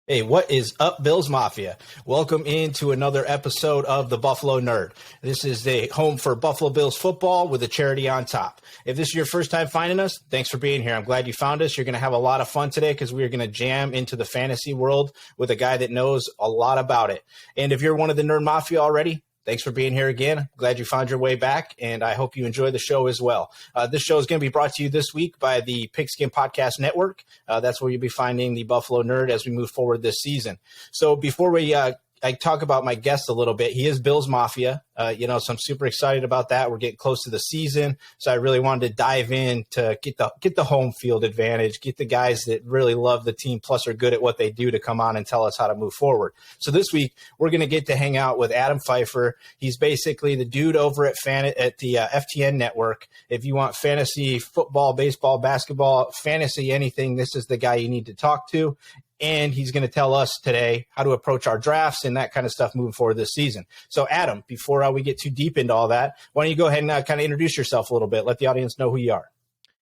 Hey, what is up, Bills Mafia? Welcome into another episode of the Buffalo Nerd. This is the home for Buffalo Bills football with a charity on top. If this is your first time finding us, thanks for being here. I'm glad you found us. You're going to have a lot of fun today because we are going to jam into the fantasy world with a guy that knows a lot about it. And if you're one of the Nerd Mafia already, thanks for being here again. Glad you found your way back, and I hope you enjoy the show as well. This show is going to be brought to you this week by the Pigskin Podcast Network. That's where you'll be finding the Buffalo Nerd as we move forward this season. So before I talk about my guest a little bit, he is Bills Mafia, so I'm super excited about that. We're getting close to the season, so I really wanted to dive in to get the home field advantage, get the guys that really love the team plus are good at what they do to come on and tell us how to move forward. So this week, we're going to get to hang out with Adam Pfeifer. He's basically the dude over at the FTN network. If you want fantasy football, baseball, basketball, fantasy, anything, this is the guy you need to talk to. And he's going to tell us today how to approach our drafts and that kind of stuff moving forward this season. So, Adam, before we get too deep into all that, why don't you go ahead and kind of introduce yourself a little bit, let the audience know who you are.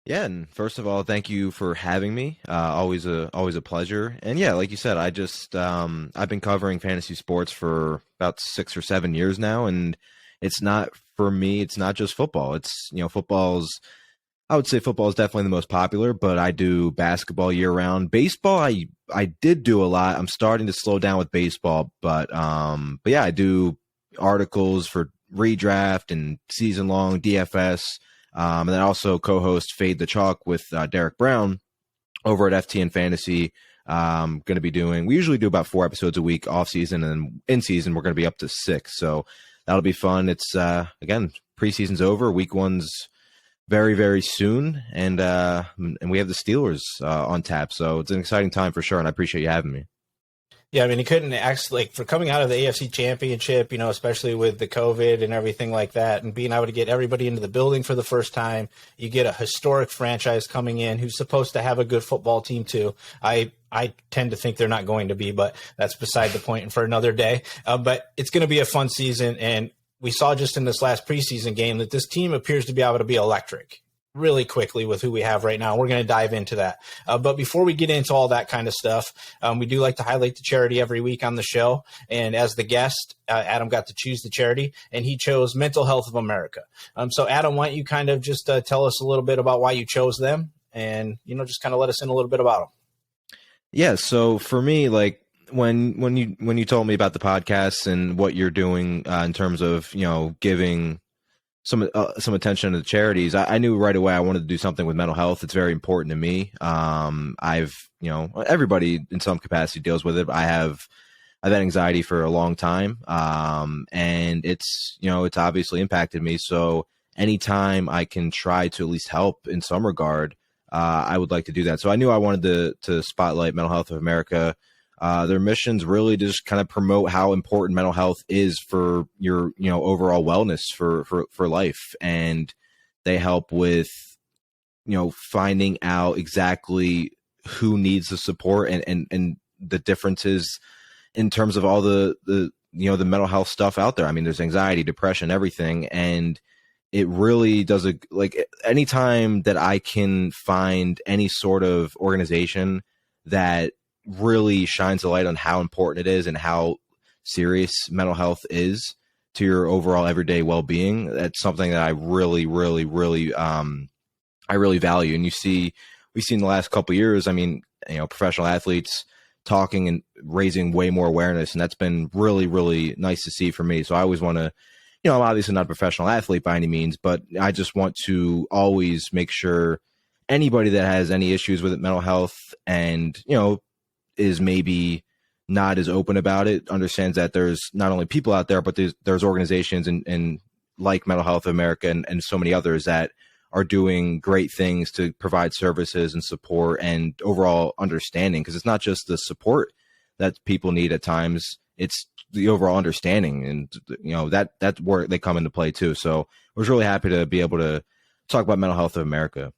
Yeah, and first of all, thank you for having me. Always a pleasure. And yeah, like you said, I've been covering fantasy sports for about 6 or 7 years now, and it's not for me. It's not just football. It's I would say football is definitely the most popular, but I do basketball year round. Baseball, I did do a lot. I'm starting to slow down with baseball, but yeah, I do articles for redraft and season long DFS. And then also co-host Fade the Chalk with Derek Brown over at FTN Fantasy. Going to be we usually do about 4 episodes a week off season, and in season we're going to be up to 6. So that'll be fun. It's again, preseason's over. Week 1's very, very soon, and we have the Steelers on tap. So it's an exciting time for sure, and I appreciate you having me. Yeah, I mean, he couldn't actually, for coming out of the AFC Championship, especially with the COVID and everything like that, and being able to get everybody into the building for the first time. You get a historic franchise coming in who's supposed to have a good football team too. I tend to think they're not going to be, but that's beside the point and for another day. But it's going to be a fun season, and we saw just in this last preseason game that this team appears to be able to be electric really quickly with who we have right now. We're going to dive into that. But before we get into all that kind of stuff, we do like to highlight the charity every week on the show. And as the guest, Adam got to choose the charity, and he chose Mental Health of America. So Adam, why don't you kind of just tell us a little bit about why you chose them, and, just kind of let us in a little bit about them. Yeah. So for me, like, when you told me about the podcast and what you're doing in terms of giving some attention to the charities, I knew right away I wanted to do something with mental health. It's very important to me. I've everybody in some capacity deals with it. I've had anxiety for a long time, and it's obviously impacted me. So anytime I can try to at least help in some regard, I would like to do that. So I knew I wanted to spotlight Mental Health of America. Their mission's really to just kind of promote how important mental health is for your, overall wellness for life. And they help with, finding out exactly who needs the support and the differences in terms of all the mental health stuff out there. I mean, there's anxiety, depression, everything. And it really does anytime that I can find any sort of organization that really shines a light on how important it is and how serious mental health is to your overall everyday well-being, that's something that I really, really, really, I really value. And we've seen in the last couple of years, I mean, professional athletes talking and raising way more awareness, and that's been really, really nice to see for me. So I always want to, I'm obviously not a professional athlete by any means, but I just want to always make sure anybody that has any issues with mental health and, is maybe not as open about it, understands that there's not only people out there, but there's organizations and like Mental Health of America and so many others that are doing great things to provide services and support and overall understanding. Because it's not just the support that people need at times, it's the overall understanding, and that's where they come into play too. So I was really happy to be able to talk about Mental Health of America.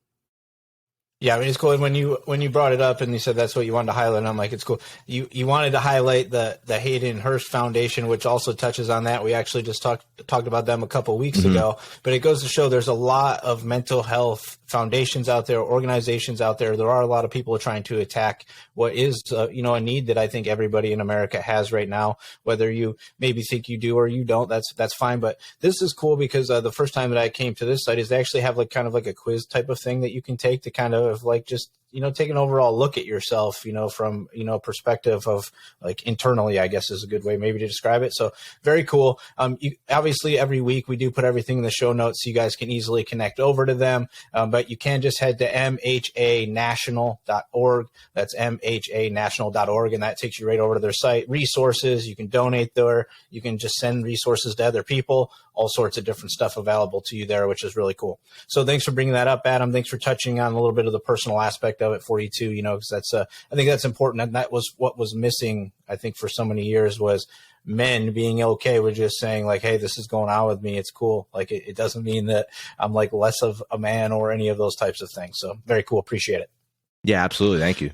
Yeah, I mean, it's cool. And when you brought it up and you said that's what you wanted to highlight, and I'm like, it's cool. You wanted to highlight the Hayden Hurst Foundation, which also touches on that. We actually just talked about them a couple weeks ago. But it goes to show there's a lot of mental health foundations out there, organizations out there. There are a lot of people trying to attack what is a need that I think everybody in America has right now. Whether you maybe think you do or you don't, that's fine. But this is cool because the first time that I came to this site is they actually have like kind of like a quiz type of thing that you can take to kind of like just take an overall look at yourself, from perspective of like internally, I guess is a good way maybe to describe it. So very cool. Obviously every week we do put everything in the show notes so you guys can easily connect over to them. But you can just head to mhanational.org. That's mhanational.org. And that takes you right over to their site. Resources, you can donate there. You can just send resources to other people, all sorts of different stuff available to you there, which is really cool. So thanks for bringing that up, Adam. Thanks for touching on a little bit of the personal aspect of it for you too, because that's I think that's important. And that was what was missing, I think, for so many years was men being okay with just saying like, hey, this is going on with me. It's cool. Like it doesn't mean that I'm like less of a man or any of those types of things. So very cool. Appreciate it. Yeah, absolutely. Thank you.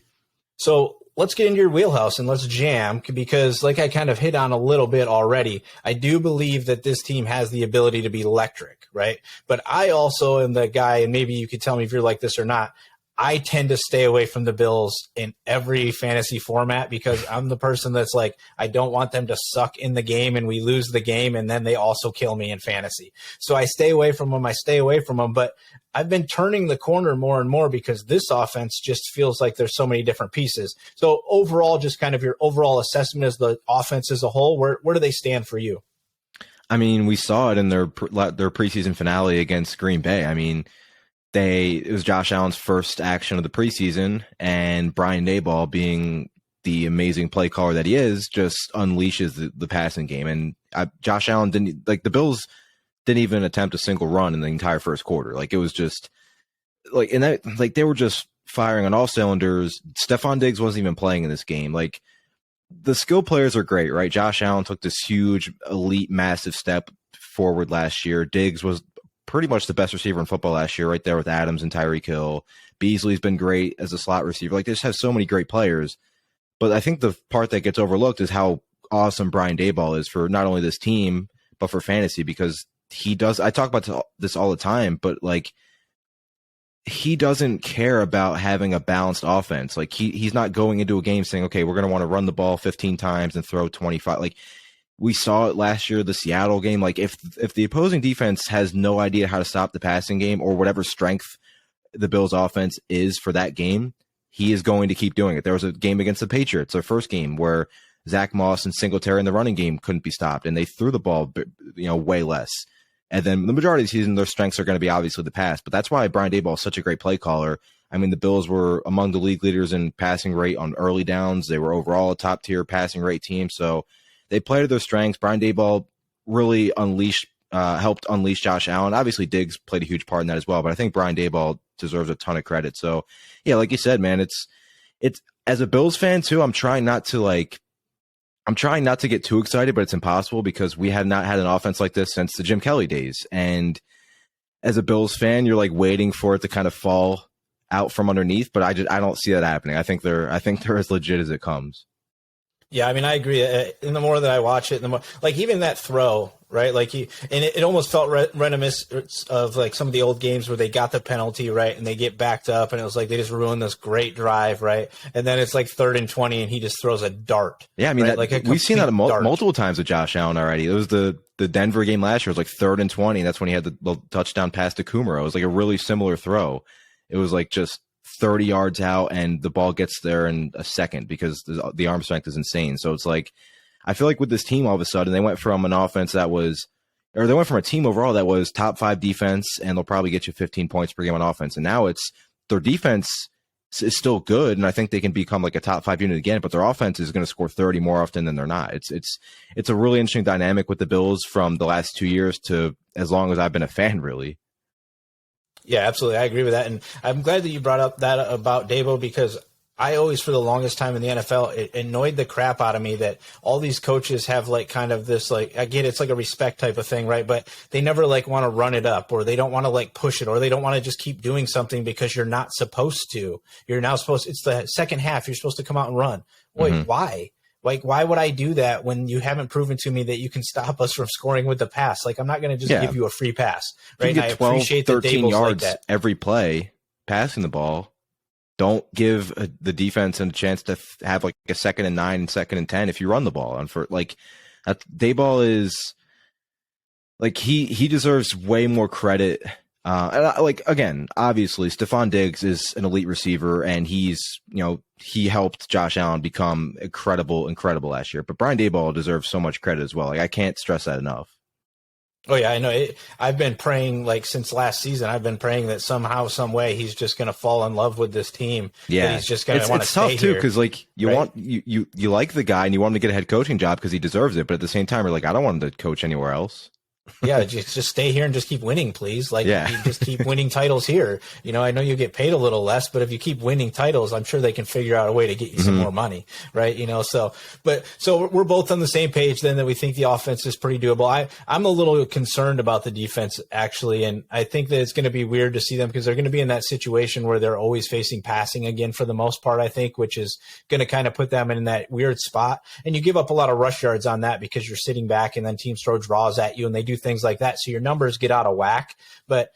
So let's get into your wheelhouse and let's jam because like I kind of hit on a little bit already, I do believe that this team has the ability to be electric, right? But I also am the guy, and maybe you could tell me if you're like this or not, I tend to stay away from the Bills in every fantasy format because I'm the person that's like, I don't want them to suck in the game and we lose the game and then they also kill me in fantasy. So I stay away from them. But I've been turning the corner more and more because this offense just feels like there's so many different pieces. So overall, just kind of your overall assessment as the offense as a whole, where do they stand for you? I mean, we saw it in their preseason finale against Green Bay. I mean, it was Josh Allen's first action of the preseason, and Brian Daboll, being the amazing play caller that he is, just unleashes the passing game. And Josh Allen the Bills didn't even attempt a single run in the entire first quarter. Like it was just like, and that like they were just firing on all cylinders. Stephon Diggs wasn't even playing in this game. Like the skill players are great, right? Josh Allen took this huge, elite, massive step forward last year. Diggs was pretty much the best receiver in football last year, right there with Adams and Tyreek Hill. Beasley's been great as a slot receiver. Like, they just have so many great players. But I think the part that gets overlooked is how awesome Brian Daboll is for not only this team, but for fantasy, because he does. I talk about this all the time, but like, he doesn't care about having a balanced offense. Like, he's not going into a game saying, okay, we're going to want to run the ball 15 times and throw 25. Like, we saw it last year, the Seattle game. Like, if the opposing defense has no idea how to stop the passing game or whatever strength the Bills offense is for that game, he is going to keep doing it. There was a game against the Patriots, their first game, where Zack Moss and Singletary in the running game couldn't be stopped, and they threw the ball, way less. And then the majority of the season, their strengths are going to be obviously the pass. But that's why Brian Daboll is such a great play caller. I mean, the Bills were among the league leaders in passing rate on early downs. They were overall a top-tier passing rate team. So they played to their strengths. Brian Daboll really helped unleash Josh Allen. Obviously, Diggs played a huge part in that as well. But I think Brian Daboll deserves a ton of credit. So, yeah, like you said, man, it's as a Bills fan, too, I'm trying not to get too excited, but it's impossible because we have not had an offense like this since the Jim Kelly days. And as a Bills fan, you're like waiting for it to kind of fall out from underneath, but I don't see that happening. I think they're as legit as it comes. Yeah, I mean, I agree. And the more that I watch it, the more, like, even that throw, right? Like, it almost felt reminiscent of like some of the old games where they got the penalty, right, and they get backed up, and it was like they just ruined this great drive, right? And then it's like 3rd and 20, and he just throws a dart. Yeah, I mean, right? We've seen that multiple times with Josh Allen already. It was the Denver game last year. It was like 3rd and 20, and that's when he had the touchdown pass to Kumaro. It was like a really similar throw. It was like just 30 yards out, and the ball gets there in a second because the arm strength is insane. So it's like, I feel like with this team, all of a sudden, they went from they went from a team overall that was top 5 defense, and they'll probably get you 15 points per game on offense. And now their defense is still good, and I think they can become like a top 5 unit again, but their offense is going to score 30 more often than they're not. It's a really interesting dynamic with the Bills from the last 2 years to as long as I've been a fan, really. Yeah, absolutely. I agree with that. And I'm glad that you brought up that about Daboll, because I always, for the longest time in the NFL, it annoyed the crap out of me that all these coaches have like kind of this, like, I get it's like a respect type of thing, right? But they never like want to run it up, or they don't want to like push it, or they don't want to just keep doing something because you're not supposed to. You're now supposed, it's the second half. You're supposed to come out and run. Wait, why? Like, why would I do that when you haven't proven to me that you can stop us from scoring with the pass? Like, I'm not going to just give you a free pass, right? You And I get 12, appreciate that 13 Dable's yards like that every play passing the ball. Don't give the defense a chance to have like a 2nd and 9 and 2nd and 10 if you run the ball. And for like, Dayball is like he deserves way more credit. Like, again, obviously, Stephon Diggs is an elite receiver, and he helped Josh Allen become incredible last year. But Brian Daboll deserves so much credit as well. Like, I can't stress that enough. Oh, yeah, I know. I've been praying, like, since last season, I've been praying that somehow, some way, he's just going to fall in love with this team. Yeah. He's just going to want to stay here. It's tough, too, because, like, you like the guy, and you want him to get a head coaching job because he deserves it. But at the same time, you're like, I don't want him to coach anywhere else. Yeah, just stay here and just keep winning, please. Like, yeah. You just keep winning titles here. I know you get paid a little less, but if you keep winning titles, I'm sure they can figure out a way to get you some more money, right? So we're both on the same page then that we think the offense is pretty doable. I'm a little concerned about the defense, actually, and I think that it's going to be weird to see them because they're going to be in that situation where they're always facing passing again for the most part, I think, which is going to kind of put them in that weird spot. And you give up a lot of rush yards on that because you're sitting back and then teams throw draws at you and they do things like that, so your numbers get out of whack. But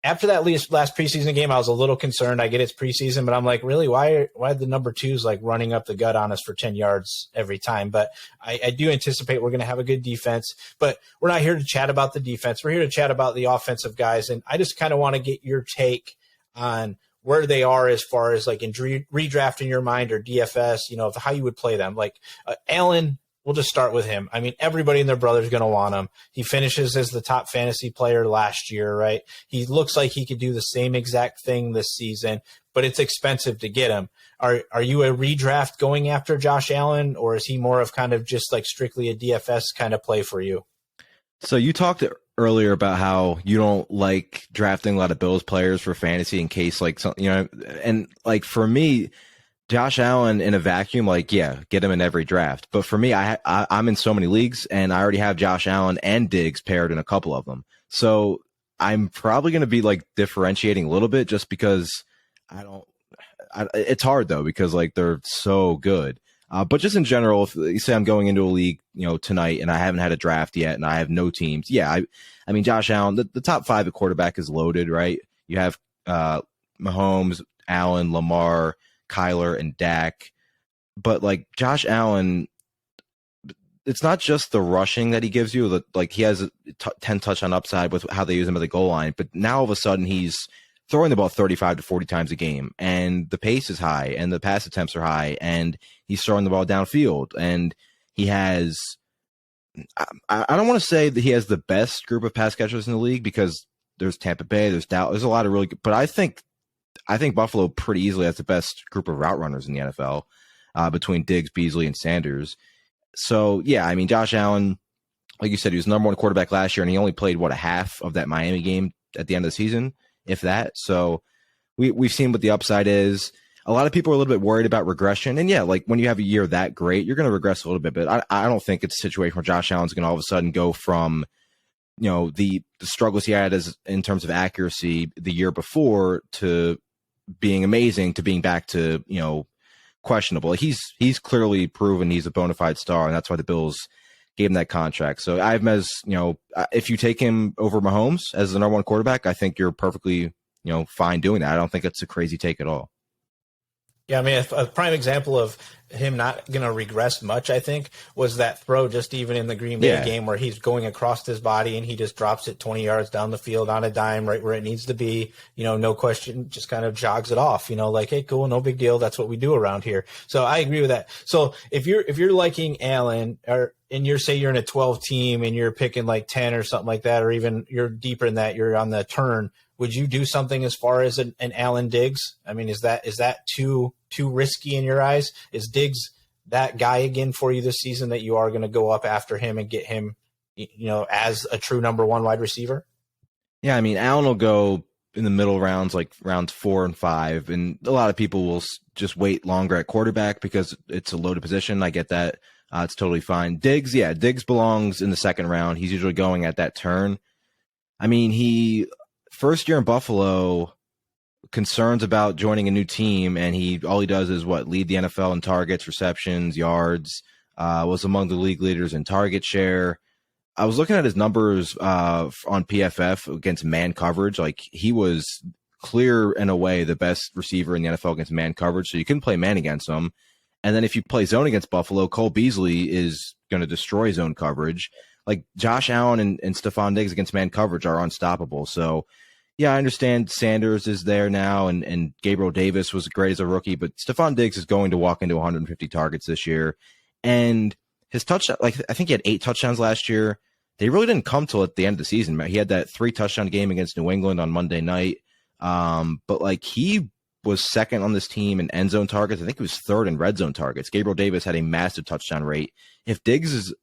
after that last preseason game, I was a little concerned. I get it's preseason, but I'm like, really, why the number twos like running up the gut on us for 10 yards every time? But I do anticipate we're going to have a good defense. But we're not here to chat about the defense. We're here to chat about the offensive guys, and I just kind of want to get your take on where they are as far as like in redraft in your mind or DFS, how you would play them. Like Allen. We'll just start with him. I mean, everybody and their brother is going to want him. He finishes as the top fantasy player last year, right? He looks like he could do the same exact thing this season, but it's expensive to get him. Are you a redraft going after Josh Allen, or is he more of kind of just like strictly a DFS kind of play for you? So you talked earlier about how you don't like drafting a lot of Bills players for fantasy in case like something, and like for me, Josh Allen in a vacuum, like, yeah, get him in every draft. But for me, I'm in so many leagues, and I already have Josh Allen and Diggs paired in a couple of them. So I'm probably going to be like differentiating a little bit just because it's hard though, because like they're so good. But just in general, if you say I'm going into a league, tonight and I haven't had a draft yet and I have no teams. Yeah. I mean, Josh Allen, the top 5 at quarterback is loaded, right? You have Mahomes, Allen, Lamar, Kyler, and Dak. But like Josh Allen, it's not just the rushing that he gives you. Like he has a 10 touchdown upside with how they use him at the goal line, but now all of a sudden he's throwing the ball 35 to 40 times a game, and the pace is high and the pass attempts are high, and he's throwing the ball downfield, and he has I don't want to say that he has the best group of pass catchers in the league because there's Tampa Bay, there's Dallas, there's a lot of really good, but I think Buffalo pretty easily has the best group of route runners in the NFL between Diggs, Beasley, and Sanders. So, yeah, I mean, Josh Allen, like you said, he was number 1 quarterback last year, and he only played, a half of that Miami game at the end of the season, if that. So we've seen what the upside is. A lot of people are a little bit worried about regression. And, yeah, like when you have a year that great, you're going to regress a little bit. But I don't think it's a situation where Josh Allen's going to all of a sudden go from the struggles he had in terms of accuracy the year before to being amazing to being back to, questionable. He's clearly proven he's a bona fide star, and that's why the Bills gave him that contract. So I have him as, if you take him over Mahomes as the number 1 quarterback, I think you're perfectly, fine doing that. I don't think it's a crazy take at all. Yeah, I mean, a prime example of him not going to regress much, I think, was that throw just even in the Green Bay game where he's going across his body and he just drops it 20 yards down the field on a dime right where it needs to be, no question, just kind of jogs it off, like, hey, cool, no big deal. That's what we do around here. So I agree with that. So if you're liking Allen and you're in a 12 team and you're picking like 10 or something like that, or even you're deeper in that, you're on the turn, would you do something as far as an Allen Diggs? I mean, is that too risky in your eyes? Is Diggs that guy again for you this season that you are going to go up after him and get him, as a true number 1 wide receiver? Yeah, I mean, Allen will go in the middle rounds, like rounds 4 and 5, and a lot of people will just wait longer at quarterback because it's a loaded position. I get that. It's totally fine. Diggs belongs in the second round. He's usually going at that turn. I mean, he first year in Buffalo, concerns about joining a new team, and all he does is lead the NFL in targets, receptions, yards. Was among the league leaders in target share. I was looking at his numbers on PFF against man coverage. Like, he was clear and away the best receiver in the NFL against man coverage, so you couldn't play man against him. And then if you play zone against Buffalo, Cole Beasley is going to destroy zone coverage. Like, Josh Allen and Stephon Diggs against man coverage are unstoppable. So, yeah, I understand Sanders is there now, and Gabriel Davis was great as a rookie, but Stephon Diggs is going to walk into 150 targets this year. And his touchdown, I think he had 8 touchdowns last year. They really didn't come till at the end of the season. He had that 3 touchdown game against New England on Monday night. But he was second on this team in end zone targets. I think he was third in red zone targets. Gabriel Davis had a massive touchdown rate. If Diggs'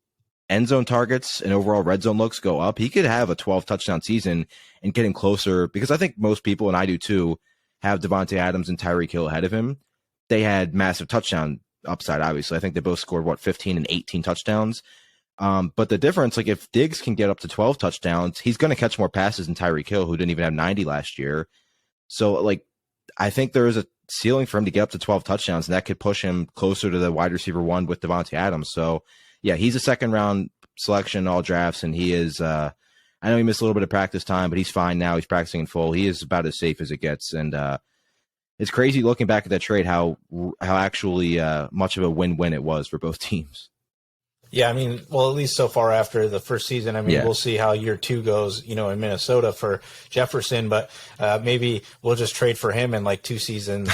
end zone targets and overall red zone looks go up, he could have a 12 touchdown season and get him closer, because I think most people, and I do too, have Devontae Adams and Tyreek Hill ahead of him. They had massive touchdown upside, obviously. I think they both scored 15 and 18 touchdowns. But the difference, like, if Diggs can get up to 12 touchdowns, he's going to catch more passes than Tyreek Hill, who didn't even have 90 last year. So, like, I think there is a ceiling for him to get up to 12 touchdowns, and that could push him closer to the wide receiver 1 with Devontae Adams. So, yeah, he's a second round selection in all drafts, and he is, I know he missed a little bit of practice time, but he's fine now. He's practicing in full. He is about as safe as it gets. And it's crazy looking back at that trade, how actually much of a win-win it was for both teams. Yeah, I mean, well, at least so far after the first season. I mean, We'll see how year 2 goes, in Minnesota for Jefferson, but maybe we'll just trade for him in like 2 seasons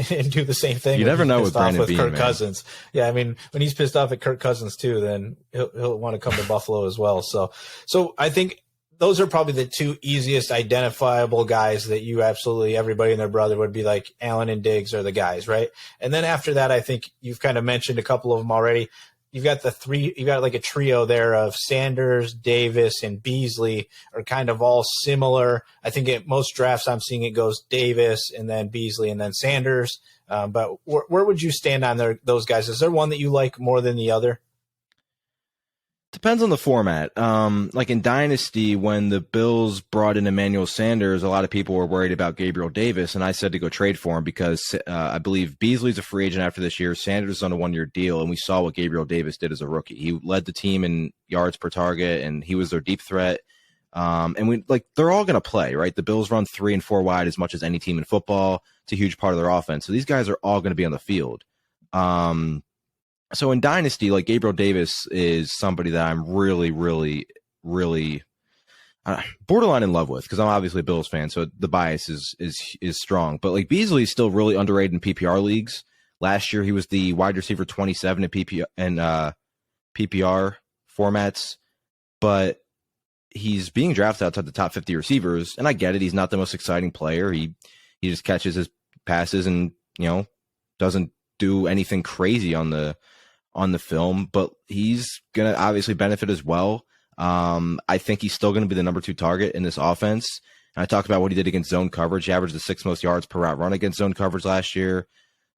and do the same thing. You never know with Brandon Beane, Kirk Cousins. Yeah, I mean, when he's pissed off at Kirk Cousins too, then he'll want to come to Buffalo as well. So I think those are probably the 2 easiest identifiable guys that everybody and their brother would be like, Allen and Diggs are the guys, right? And then after that, I think you've kind of mentioned a couple of them already. You've got like a trio there of Sanders, Davis, and Beasley are kind of all similar. I think at most drafts I'm seeing it goes Davis and then Beasley and then Sanders. But where would you stand on those guys? Is there one that you like more than the other? Depends on the format. Like in Dynasty, when the Bills brought in Emmanuel Sanders, a lot of people were worried about Gabriel Davis, and I said to go trade for him because I believe Beasley's a free agent after this year. Sanders is on a 1-year deal, and we saw what Gabriel Davis did as a rookie. He led the team in yards per target, and he was their deep threat. And they're all going to play, right? The Bills run 3 and 4 wide as much as any team in football. It's a huge part of their offense. So these guys are all going to be on the field. So in Dynasty, like, Gabriel Davis is somebody that I'm really, really, really borderline in love with, because I'm obviously a Bills fan, so the bias is strong. But like, Beasley is still really underrated in PPR leagues. Last year, he was the wide receiver 27 in PPR formats, but he's being drafted outside the top 50 receivers, and I get it. He's not the most exciting player. He just catches his passes and doesn't do anything crazy on the film, but he's going to obviously benefit as well. I think he's still going to be the number 2 target in this offense. And I talked about what he did against zone coverage. He averaged the 6th most yards per route run against zone coverage last year.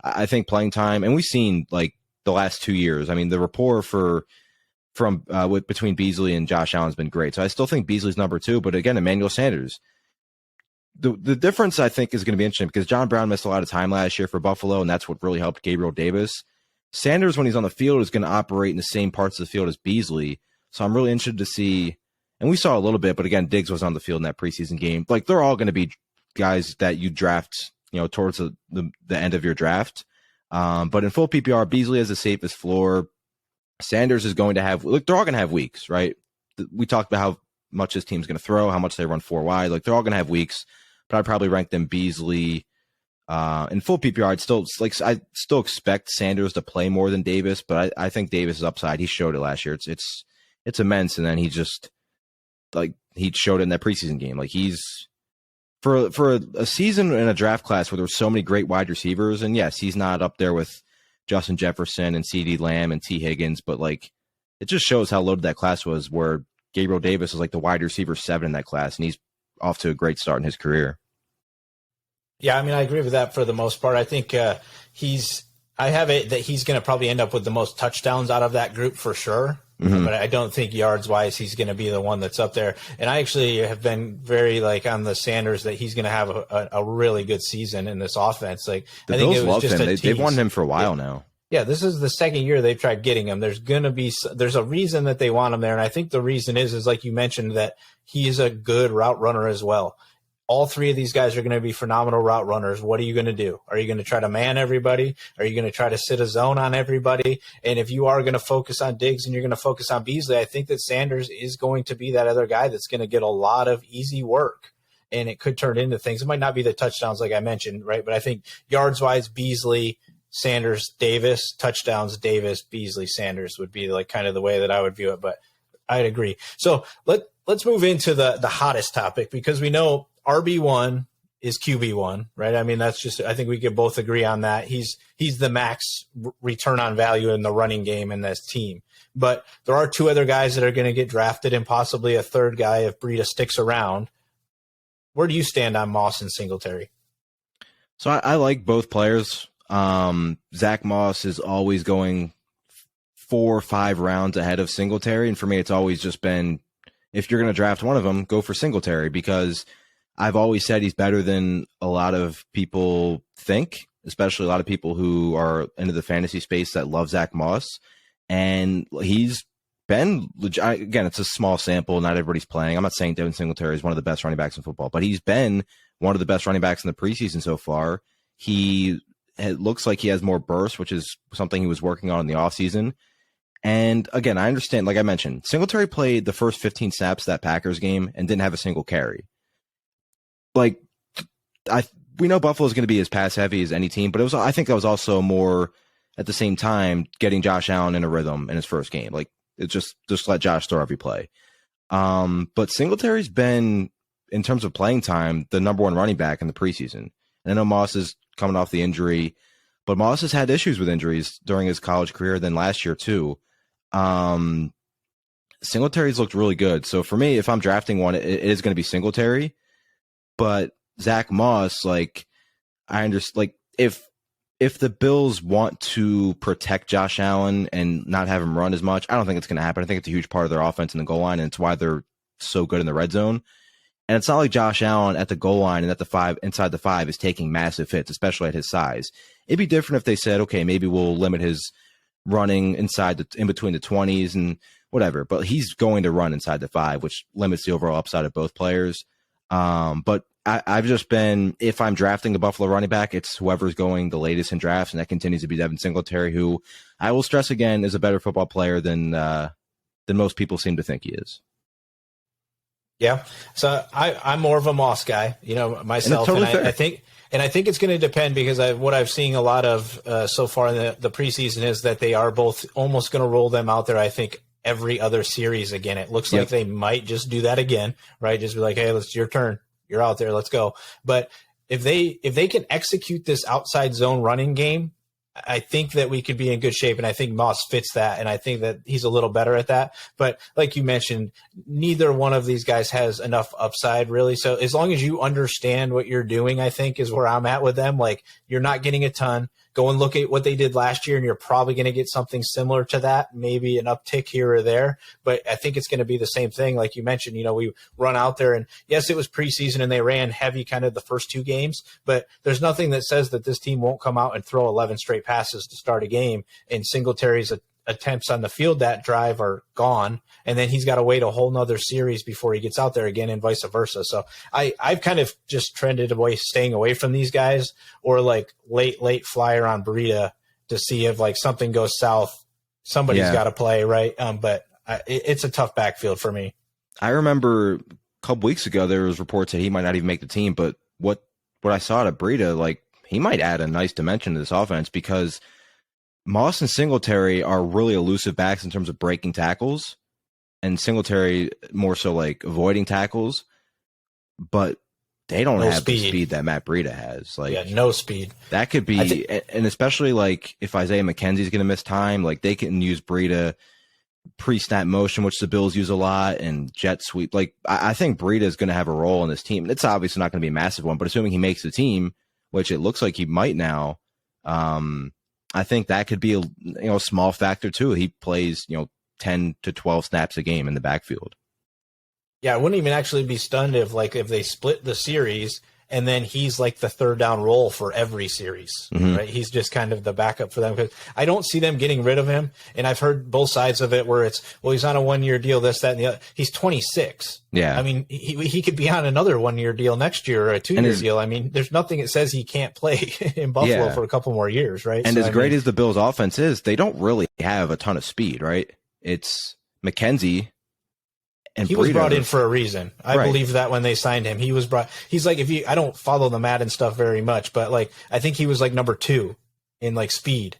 I think playing time, and we've seen like the last 2 years, I mean, the rapport between Beasley and Josh Allen has been great. So I still think Beasley's number 2, but again, Emmanuel Sanders. The difference, I think, is going to be interesting because John Brown missed a lot of time last year for Buffalo, and that's what really helped Gabriel Davis. Sanders, when he's on the field, is going to operate in the same parts of the field as Beasley. So I'm really interested to see, and we saw a little bit, but again, Diggs was on the field in that preseason game. Like, they're all going to be guys that you draft, towards the end of your draft. But in full PPR, Beasley has the safest floor. Sanders is going to have, look, they're all going to have weeks, right? We talked about how much this team's going to throw, how much they run 4 wide. Like, they're all going to have weeks, but I'd probably rank them Beasley. In full PPR, I still expect Sanders to play more than Davis, but I think Davis is upside. He showed it last year. It's immense, and then he showed it in that preseason game. Like, he's for a season in a draft class where there were so many great wide receivers, and yes, he's not up there with Justin Jefferson and CeeDee Lamb and T. Higgins, but like, it just shows how loaded that class was, where Gabriel Davis is like the wide receiver 7 in that class, and he's off to a great start in his career. Yeah, I mean, I agree with that for the most part. I think I have it that he's going to probably end up with the most touchdowns out of that group for sure. Mm-hmm. But I don't think yards wise, he's going to be the one that's up there. And I actually have been very on the Sanders that he's going to have a really good season in this offense. I think Bills it was love just him. They've wanted him for a while now. Yeah, this is the second year they've tried getting him. There's a reason that they want him there. And I think the reason is like you mentioned, that he's a good route runner as well. All three of these guys are going to be phenomenal route runners. What are you going to do? Are you going to try to man everybody? Are you going to try to sit a zone on everybody? And if you are going to focus on Diggs and you're going to focus on Beasley, I think that Sanders is going to be that other guy that's going to get a lot of easy work. And it could turn into things. It might not be the touchdowns like I mentioned, right? But I think yards-wise, Beasley, Sanders, Davis, touchdowns, Davis, Beasley, Sanders would be like kind of the way that I would view it. But I'd agree. So let's move into the hottest topic, because we know RB1 is QB1, right? I mean, that's just, I think we could both agree on that. He's the max return on value in the running game in this team. But there are two other guys that are going to get drafted, and possibly a third guy if Breida sticks around. Where do you stand on Moss and Singletary? So I like both players. Zach Moss is always going 4 or 5 rounds ahead of Singletary. And for me, it's always just been, if you're going to draft one of them, go for Singletary, because I've always said he's better than a lot of people think, especially a lot of people who are into the fantasy space that love Zach Moss. And he's been, again, it's a small sample. Not everybody's playing. I'm not saying Devin Singletary is one of the best running backs in football, but he's been one of the best running backs in the preseason so far. It looks like he has more burst, which is something he was working on in the offseason. And again, I understand, like I mentioned, Singletary played the first 15 snaps of that Packers game and didn't have a single carry. We know Buffalo is going to be as pass heavy as any team, but I think that was also more at the same time getting Josh Allen in a rhythm in his first game. Like, it's just let Josh throw every play. But Singletary's been, in terms of playing time, the number one running back in the preseason. And I know Moss is coming off the injury, but Moss has had issues with injuries during his college career, then last year too. Singletary's looked really good. So for me, if I'm drafting one, it is going to be Singletary. But Zach Moss, I understand, if the Bills want to protect Josh Allen and not have him run as much, I don't think it's going to happen. I think it's a huge part of their offense in the goal line, and it's why they're so good in the red zone. And it's not like Josh Allen at the goal line and at the 5, inside the 5, is taking massive hits, especially at his size. It'd be different if they said, okay, maybe we'll limit his running in between the 20s and whatever. But he's going to run inside the 5, which limits the overall upside of both players. But I've just been, if I'm drafting the Buffalo running back, it's whoever's going the latest in drafts, and that continues to be Devin Singletary, who I will stress again is a better football player than most people seem to think he is. Yeah, so I'm more of a Moss guy, myself, and I think it's going to depend, because what I've seen a lot of so far in the preseason is that they are both almost going to roll them out there. I think every other series again. It looks like they might just do that again, right? Just be like, hey, it's your turn. You're out there. Let's go. But if they can execute this outside zone running game, I think that we could be in good shape, and I think Moss fits that, and I think that he's a little better at that. But like you mentioned, neither one of these guys has enough upside, really. So as long as you understand what you're doing, I think is where I'm at with them. Like, you're not getting a ton. Go and look at what they did last year, and you're probably going to get something similar to that, maybe an uptick here or there. But I think it's going to be the same thing. Like you mentioned, we run out there, and yes, it was preseason and they ran heavy kind of the first 2 games, but there's nothing that says that this team won't come out and throw 11 straight passes to start a game, and Singletary's attempts on the field that drive are gone, and then he's got to wait a whole nother series before he gets out there again, and vice versa. So I've kind of just trended staying away from these guys, or like late flyer on Breida to see if something goes south. Somebody's got to play, right? But it's a tough backfield for me. I remember a couple weeks ago there was reports that he might not even make the team, but what I saw at Breida, he might add a nice dimension to this offense, because Moss and Singletary are really elusive backs in terms of breaking tackles, and Singletary more so avoiding tackles, but they don't have the speed that Matt Breida has. No speed. That could be, and especially if Isaiah McKenzie's going to miss time, they can use Breida pre-snap motion, which the Bills use a lot, and jet sweep. I think Breida is going to have a role in this team. It's obviously not going to be a massive one, but assuming he makes the team, which it looks like he might now, I think that could be a small factor too. He plays 10 to 12 snaps a game in the backfield. Yeah, I wouldn't even actually be stunned if they split the series and then he's like the third down role for every series, right? He's just kind of the backup for them, because I don't see them getting rid of him. And I've heard both sides of it where it's, well, he's on a 1 year deal, this, that, and the other. He's 26. Yeah. I mean, he could be on another 1 year deal next year or a 2 year deal. I mean, there's nothing that says he can't play in Buffalo for a couple more years, right? And as great as the Bills offense is, they don't really have a ton of speed, right? It's McKenzie. And he was brought in for a reason. I believe that when they signed him, he's like, I don't follow the Madden stuff very much, but like, I think he was like number 2 in like speed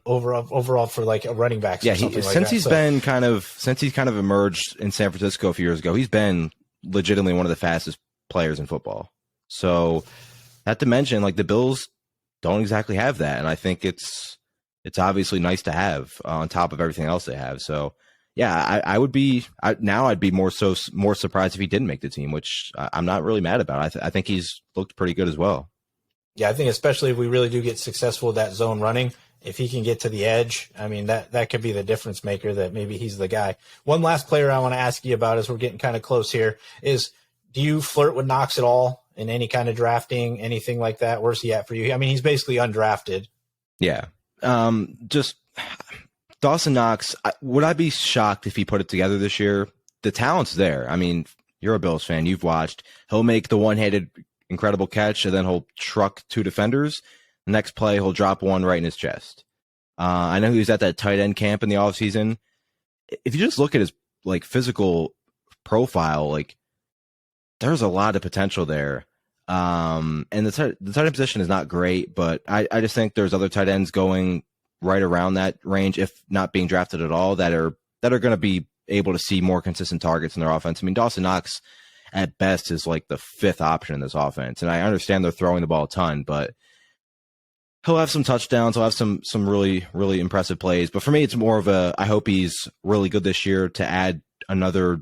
overall for like a running back. Yeah. Since he's kind of emerged in San Francisco a few years ago, he's been legitimately one of the fastest players in football. So not to mention, like, the Bills don't exactly have that. And I think it's obviously nice to have on top of everything else they have. So, yeah, I'd be more surprised if he didn't make the team, which I'm not really mad about. I think he's looked pretty good as well. Yeah, I think especially if we really do get successful with that zone running, if he can get to the edge, I mean, that could be the difference maker, that maybe he's the guy. One last player I want to ask you about, as we're getting kind of close here, is, do you flirt with Knox at all in any kind of drafting, anything like that? Where's he at for you? I mean, he's basically undrafted. Yeah. Just Dawson Knox, would I be shocked if he put it together this year? The talent's there. I mean, you're a Bills fan. You've watched. He'll make the one-handed incredible catch, and then he'll truck 2 defenders. The next play, he'll drop one right in his chest. I know he was at that tight end camp in the offseason. If you just look at his like physical profile, like, there's a lot of potential there. And the tight end position is not great, but I just think there's other tight ends going right around that range, if not being drafted at all, that are going to be able to see more consistent targets in their offense. I mean, Dawson Knox at best is like the 5th option in this offense, and I understand they're throwing the ball a ton, but he'll have some touchdowns, he'll have some really, really impressive plays. But for me, it's more of I hope he's really good this year to add another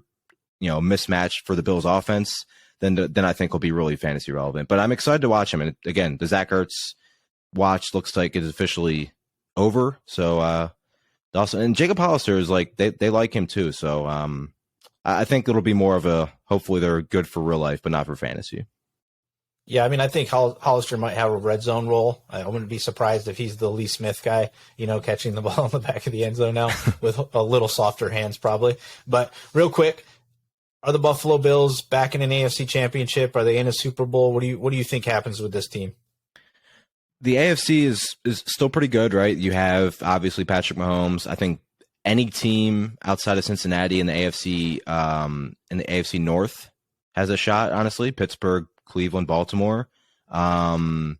mismatch for the Bills offense. Then I think he'll be really fantasy relevant. But I'm excited to watch him. And again, the Zack watch looks like it is officially over. So Dawson and Jacob Hollister is like, they like him too. So I think it'll be more of hopefully they're good for real life, but not for fantasy. Yeah, I mean, I think Hollister might have a red zone role. I wouldn't be surprised if he's the Lee Smith guy, catching the ball in the back of the end zone now with a little softer hands probably. But real quick, are the Buffalo Bills back in an AFC championship? Are they in a Super Bowl? What do you think happens with this team? The AFC is still pretty good, right? You have obviously Patrick Mahomes. I think any team outside of Cincinnati in the AFC North has a shot, honestly. Pittsburgh, Cleveland, Baltimore. But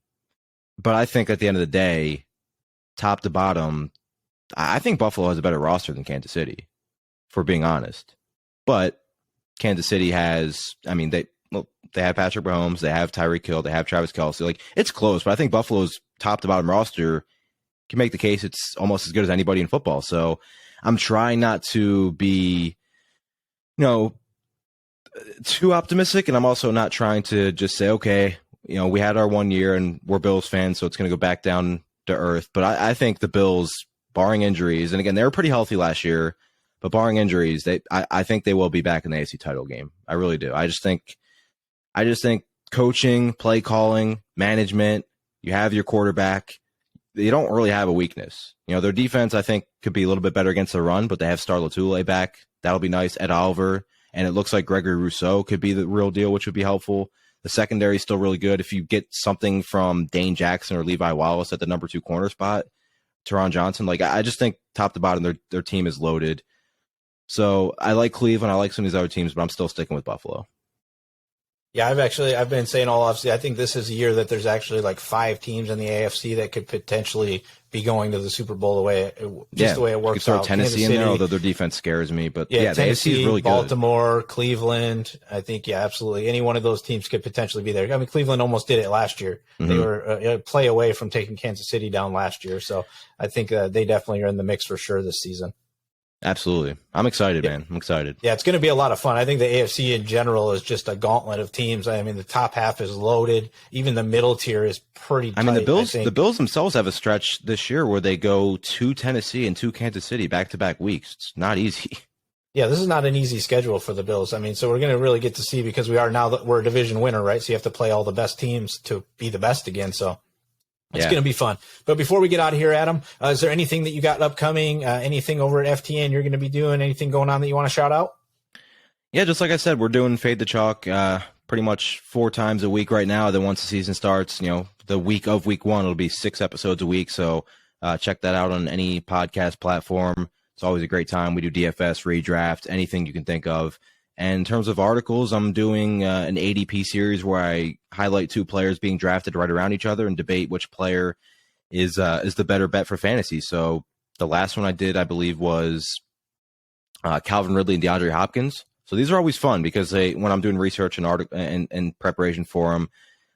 I think at the end of the day, top to bottom, I think Buffalo has a better roster than Kansas City, for being honest. But Kansas City has, they have Patrick Mahomes, they have Tyreek Hill, they have Travis Kelce. Like, it's close, but I think Buffalo's top to bottom roster can make the case it's almost as good as anybody in football. So I'm trying not to be, too optimistic, and I'm also not trying to just say, okay, we had our 1 year and we're Bills fans, so it's going to go back down to earth. But I think the Bills, barring injuries, and again, they were pretty healthy last year, but barring injuries, I think they will be back in the AFC title game. I really do. I just think coaching, play calling, management, you have your quarterback. They don't really have a weakness. Their defense, I think, could be a little bit better against the run, but they have Star Lotulelei back. That'll be nice. Ed Oliver. And it looks like Gregory Rousseau could be the real deal, which would be helpful. The secondary is still really good. If you get something from Dane Jackson or Levi Wallace at the number 2 corner spot, Teron Johnson, like, I just think top to bottom, their team is loaded. So I like Cleveland. I like some of these other teams, but I'm still sticking with Buffalo. Yeah, I've been saying all offseason, I think this is a year that there's actually like 5 teams in the AFC that could potentially be going to the Super Bowl the way it works out. You could throw Tennessee in there, although their defense scares me. But the AFC is really good. Baltimore, Cleveland, I think, absolutely. Any one of those teams could potentially be there. I mean, Cleveland almost did it last year. Mm-hmm. They were play away from taking Kansas City down last year. So I think they definitely are in the mix for sure this season. Absolutely. I'm excited, man. I'm excited. Yeah, it's going to be a lot of fun. I think the AFC in general is just a gauntlet of teams. I mean, the top half is loaded. Even the middle tier is pretty tight. I mean, the Bills themselves have a stretch this year where they go to Tennessee and to Kansas City back-to-back weeks. It's not easy. Yeah, this is not an easy schedule for the Bills. I mean, so we're going to really get to see, because we're a division winner, right? So you have to play all the best teams to be the best again. So it's going to be fun. But before we get out of here, Adam, is there anything that you got upcoming, anything over at FTN you're going to be doing, anything going on that you want to shout out? Yeah, just like I said, we're doing Fade the Chalk pretty much 4 times a week right now. Then once the season starts, the week of week 1, it'll be 6 episodes a week. So check that out on any podcast platform. It's always a great time. We do DFS, redraft, anything you can think of. And in terms of articles, I'm doing an ADP series where I highlight 2 players being drafted right around each other and debate which player is the better bet for fantasy. So the last one I did, I believe, was Calvin Ridley and DeAndre Hopkins. So these are always fun because when I'm doing research and preparation for them,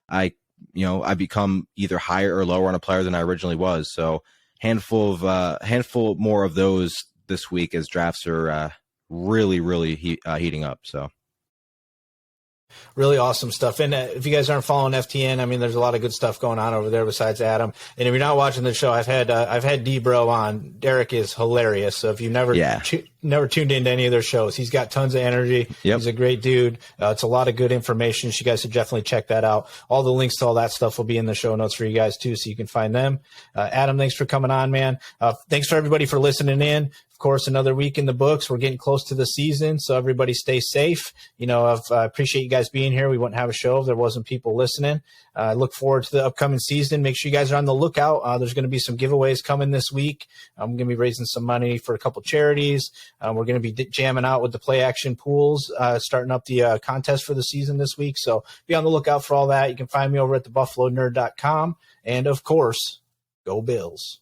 I become either higher or lower on a player than I originally was. So handful more of those this week as drafts are really heating up. So really awesome stuff. And if you guys aren't following FTN, I mean, there's a lot of good stuff going on over there besides Adam. And if you're not watching the show, I've had D-Bro on. Derek is hilarious. So if you've never tuned into any of their shows, he's got tons of energy. Yep. He's a great dude. It's a lot of good information. You guys should definitely check that out. All the links to all that stuff will be in the show notes for you guys too, so you can find them. Adam, thanks for coming on, man. Thanks for everybody for listening in. Of course, another week in the books. We're getting close to the season, so everybody stay safe. I appreciate you guys being here. We wouldn't have a show if there wasn't people listening. I look forward to the upcoming season. Make sure you guys are on the lookout. There's going to be some giveaways coming this week. I'm going to be raising some money for a couple charities. We're going to be jamming out with the play action pools, starting up the contest for the season this week. So be on the lookout for all that. You can find me over at thebuffalonerd.com. And, of course, go Bills.